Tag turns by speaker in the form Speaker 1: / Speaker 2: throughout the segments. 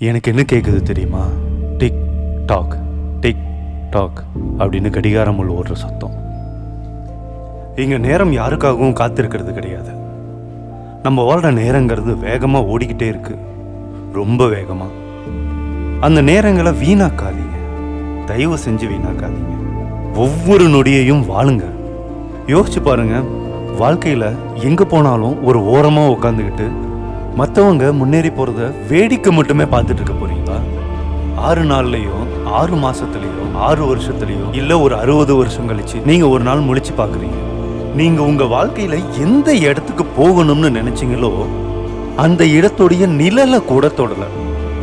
Speaker 1: எனக்கு என்ன கேட்குது தெரியுமா? டிக் டாக் டிக் டாக் அப்படின்னு கடிகாரம் உள்ள ஓடுற சத்தம். இங்கே நேரம் யாருக்காகவும் காத்திருக்கிறது கிடையாது. நம்ம வாழ்கிற நேரங்கிறது வேகமாக ஓடிக்கிட்டே இருக்கு, ரொம்ப வேகமாக. அந்த நேரங்களை வீணாக்காதீங்க, தயவு செஞ்சு வீணாக்காதீங்க. ஒவ்வொரு நொடியையும் வாழுங்க. யோசிச்சு பாருங்க, வாழ்க்கையில் எங்கே போனாலும் ஒரு ஓரமாக உட்காந்துக்கிட்டு மற்றவங்க முன்னேறி போகிறத வேடிக்கை மட்டுமே பார்த்துட்டு இருக்க போறீங்களா? 6 நாள்லையோ 6 மாசத்துலையோ 6 வருஷத்துலையோ இல்லை ஒரு 60 வருஷம் கழிச்சு நீங்கள் ஒரு நாள் முழிச்சு பார்க்குறீங்க. நீங்கள் உங்கள் வாழ்க்கையில் எந்த இடத்துக்கு போகணும்னு நினைச்சீங்களோ அந்த இடத்துடைய நிழலை கூட தொடலை.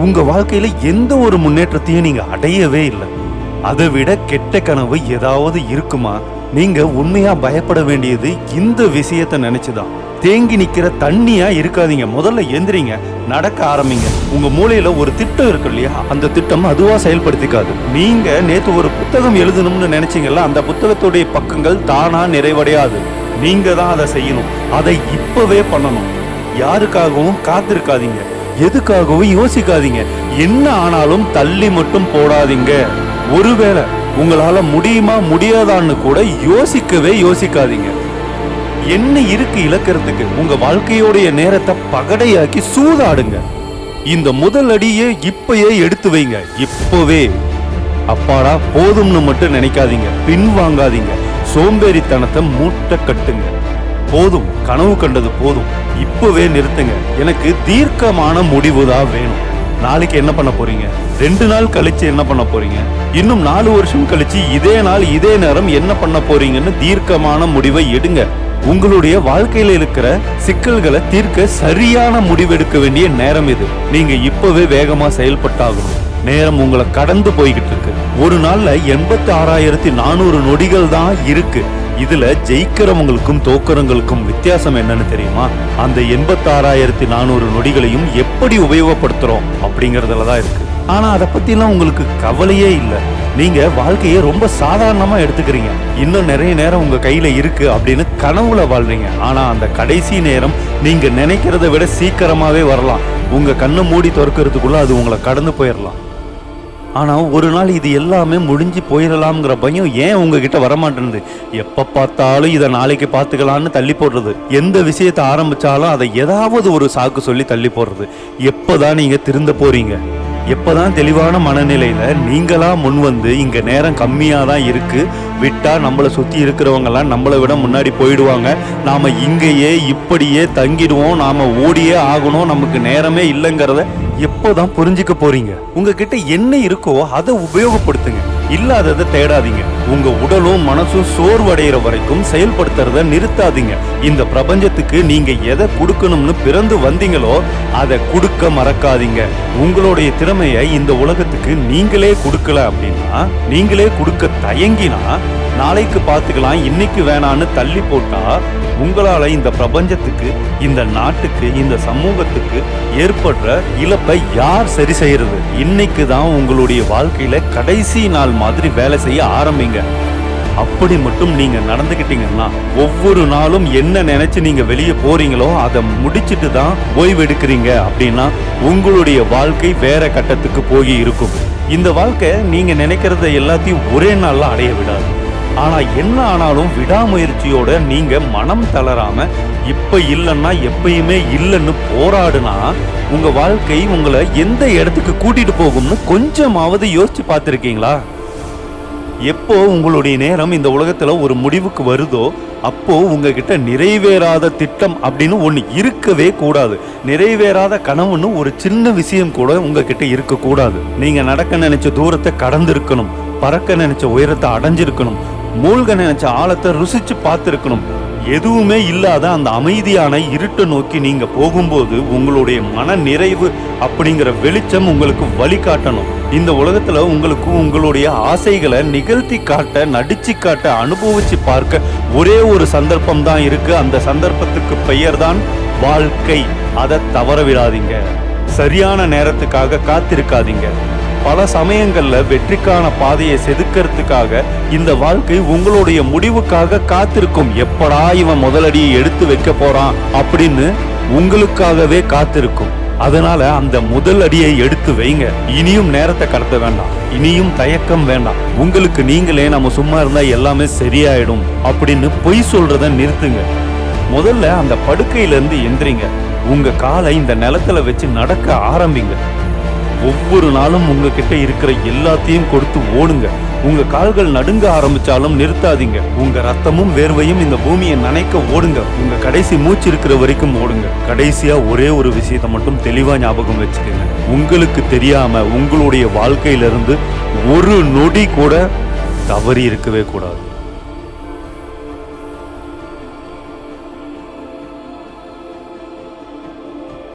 Speaker 1: உங்கள் வாழ்க்கையில் எந்த ஒரு முன்னேற்றத்தையும் நீங்கள் அடையவே இல்லை. அதை விட கெட்ட கனவு ஏதாவது இருக்குமா? நீங்கள் உண்மையாக பயப்பட வேண்டியது இந்த விஷயத்தை நினச்சிதான். தேங்கி நிற்கிற தண்ணியா இருக்காதீங்க. முதல்ல எந்திரிங்க, நடக்க ஆரம்பிங்க. உங்க மூளையில ஒரு திட்டம் இருக்கு இல்லையா, அந்த திட்டம் அதுவா செயல்படுத்திக்காது. நீங்க நேத்து ஒரு புத்தகம் எழுதணும்னு நினைச்சீங்கல்ல, அந்த புத்தகத்துடைய பக்கங்கள் தானா நிறைவடையாது. நீங்க தான் அதை செய்யணும். அதை இப்பவே பண்ணணும். யாருக்காகவும் காத்திருக்காதீங்க, எதுக்காகவும் யோசிக்காதீங்க. என்ன ஆனாலும் தள்ளி மட்டும் போடாதீங்க. ஒருவேளை உங்களால முடியுமா முடியாதான்னு கூட யோசிக்காதீங்க. என்ன இருக்கு இழக்கிறதுக்கு? உங்க வாழ்க்கையோடைய நேரத்தை பகடையாக்கி சூதாடுங்க. இந்த முதல் அடியே இப்பயே எடுத்து வைங்க, இப்பவே. அப்பாடா போதும்னு மட்டும் நினைக்காதீங்க, பின்வாங்காதீங்க. சோம்பேறித்தனத்தை மூட்டை கட்டுங்க. போதும், கனவு கண்டது போதும், இப்பவே நிறுத்துங்க. எனக்கு தீர்க்கமான முடிவு தான் வேணும். நாளைக்கு என்ன பண்ண போறீங்க? 2 நாள் கழிச்சு என்ன பண்ண போறீங்க? இன்னும் 4 வருஷம் கழிச்சு இதே நாள் இதே நேரம் என்ன பண்ண போறீங்கன்னு தீர்க்கமான முடிவை எடுங்க. உங்களுடைய வாழ்க்கையில இருக்கிற சிக்கல்களை தீர்க்க சரியான முடிவெடுக்க வேண்டிய நேரம் இது. நீங்க இப்பவே வேகமா செயல்பட்டாகணும். நேரம் உங்களை கடந்து போய்கிட்டு இருக்கு. ஒரு நாள்ல 86,400 நொடிகள் தான் இருக்கு. இதுல ஜெயிக்கிறவங்களுக்கும் தோக்கிறவங்களுக்கும் வித்தியாசம் என்னன்னு தெரியுமா? அந்த 86,400 நொடிகளையும் எப்படி உபயோகப்படுத்துறோம் அப்படிங்கறதுல தான் இருக்கு. ஆனா அதை பத்திலாம் உங்களுக்கு கவலையே இல்லை. நீங்க வாழ்க்கையை ரொம்ப சாதாரணமா எடுத்துக்கிறீங்க. இன்னும் நிறைய நேரம் உங்க கையில இருக்கு அப்படின்னு கனவுல வாழ்றீங்க. ஆனா அந்த கடைசி நேரம் நீங்க நினைக்கிறத விட சீக்கிரமாவே வரலாம். உங்க கண்ணை மூடி திறக்கிறதுக்குள்ள அது உங்களை கடந்து போயிடலாம். ஆனா ஒரு நாள் இது எல்லாமே முடிஞ்சு போயிடலாம்ங்கிற பயம் ஏன் உங்ககிட்ட வரமாட்டேன்து? எப்ப பார்த்தாலும் இதை நாளைக்கு பார்த்துக்கலான்னு தள்ளி போடுறது. எந்த விஷயத்தை ஆரம்பிச்சாலும் அதை ஏதாவது ஒரு சாக்கு சொல்லி தள்ளி போடுறது. எப்பதான் நீங்க திருந்த போறீங்க? எப்பதான் தெளிவான மனநிலையில நீங்களா முன் வந்து இங்க நேரம் கம்மியா தான் இருக்கு, விட்டா நம்மளை சுத்தி இருக்கிறவங்கலாம் நம்மளை விட முன்னாடி போயிடுவாங்க, நாம இங்கேயே இப்படியே தங்கிடுவோம், நாம ஓடியே ஆகணும், நமக்கு நேரமே இல்லைங்கிறத எப்போதான் புரிஞ்சுக்க போறீங்க? உங்ககிட்ட என்ன இருக்கோ அதை உபயோகப்படுத்துங்க, இல்லாததை தேடாதீங்க. உங்க உடலும் மனசும் சோர்வடைகிற வரைக்கும் செயல்படுத்துறத நிறுத்தாதீங்க. இந்த பிரபஞ்சத்துக்கு நீங்க எதை கொடுக்கணும்னு பிறந்து வந்தீங்களோ அதை கொடுக்க மறக்காதீங்க. உங்களுடைய திறமையை இந்த உலகத்துக்கு நீங்களே கொடுக்கல அப்படின்னா, நீங்களே கொடுக்க தயங்கினா, நாளைக்கு பார்த்துக்கலாம் இன்னைக்கு வேணான்னு தள்ளி போட்டா, உங்களால இந்த பிரபஞ்சத்துக்கு, இந்த நாட்டுக்கு, இந்த சமூகத்துக்கு ஏற்படுற இழப்பை யார் சரி செய்யறது? இன்னைக்கு தான் உங்களுடைய வாழ்க்கையில கடைசி நாள் மாதிரி வேலை செய்ய ஆரம்பிங்க. அப்படி மட்டும் நீங்க நடந்துக்கிட்டீங்கன்னா, ஒவ்வொரு நாளும் என்ன நினைச்சு நீங்க வெளியே போறீங்களோ அதை முடிச்சுட்டு தான் ஓய்வெடுக்கிறீங்க அப்படின்னா உங்களுடைய வாழ்க்கை வேற கட்டத்துக்கு போய் இருக்கும். இந்த வாழ்க்கை நீங்க நினைக்கிறத எல்லாத்தையும் ஒரே நாள்ல அடைய விடாது. ஆனா என்ன ஆனாலும் விடாமுயற்சியோட நீங்க மனம் தளராம இப்ப இல்லைன்னா எப்பயுமே இல்லைன்னு போராடுனா உங்க வாழ்க்கை உங்களை எந்த இடத்துக்கு கூட்டிட்டு போகும்னு கொஞ்சமாவது யோசிச்சு பார்த்திருக்கீங்களா? எப்போ உங்களுடைய நேரம் இந்த உலகத்துல ஒரு முடிவுக்கு வருதோ அப்போ உங்ககிட்ட நிறைவேறாத திட்டம் அப்படின்னு ஒண்ணு இருக்கவே கூடாது. நிறைவேறாத கனவுன்னு ஒரு சின்ன விஷயம் கூட உங்ககிட்ட இருக்க கூடாது. நீங்க நடக்க நினைச்ச தூரத்தை கடந்திருக்கணும், பறக்க நினைச்ச உயரத்தை அடைஞ்சிருக்கணும், மூழ்க நினைச்ச ஆழத்தை ருசிச்சு பார்த்திருக்கணும். எதுவுமே இல்லாத அந்த அமைதியான இருட்டை நோக்கி நீங்க போகும்போது உங்களுடைய மன நிறைவு அப்படிங்கிற வெளிச்சம் உங்களுக்கு வழிகாட்டணும். இந்த உலகத்துல உங்களுக்கு உங்களுடைய ஆசைகளை நிகழ்த்தி காட்ட, நடிச்சு காட்ட, அனுபவிச்சு பார்க்க ஒரே ஒரு சந்தர்ப்பம் தான் இருக்கு. அந்த சந்தர்ப்பத்துக்கு பெயர் தான் வாழ்க்கை. அதை தவற விடாதீங்க. சரியான நேரத்துக்காக காத்திருக்காதீங்க. பல சமயங்கள்ல வெற்றிக்கான பாதையை செதுக்கிறதுக்காக இந்த வாழ்க்கை உங்களுடைய முடிவுக்காக காத்திருக்கும். எப்படா இவன் முதலடியை எடுத்து வைக்க போறான் அப்படின்னு உங்களுக்காகவே காத்திருக்கும். அதனால அந்த முதல் அடியை எடுத்து வைங்க. இனியும் நேரத்தை கடத்த வேண்டாம், இனியும் தயக்கம் வேண்டாம். உங்களுக்கு நீங்களே நம்ம சும்மா இருந்தா எல்லாமே சரியாயிடும் அப்படின்னு பொய் சொல்றத நிறுத்துங்க. முதல்ல அந்த படுக்கையிலிருந்து எந்திரிங்க. உங்க காலை இந்த நிலத்துல வச்சு நடக்க ஆரம்பிங்க. ஒவ்வொரு நாளும் உங்ககிட்ட இருக்கிற எல்லாத்தையும் கொடுத்து ஓடுங்க. உங்க கால்கள் நடுங்க ஆரம்பிச்சாலும் நிறுத்தாதீங்க. உங்க ரத்தமும் வேர்வையும் இந்த பூமியை நனைக்க ஓடுங்க. உங்க கடைசி மூச்சு இருக்கிற வரைக்கும் ஓடுங்க. கடைசியா ஒரே ஒரு விஷயத்தை மட்டும் தெளிவா ஞாபகம் வச்சுக்கோங்க. உங்களுக்கு தெரியாம உங்களுடைய வாழ்க்கையிலிருந்து ஒரு நொடி கூட தவறி இருக்கவே கூடாது.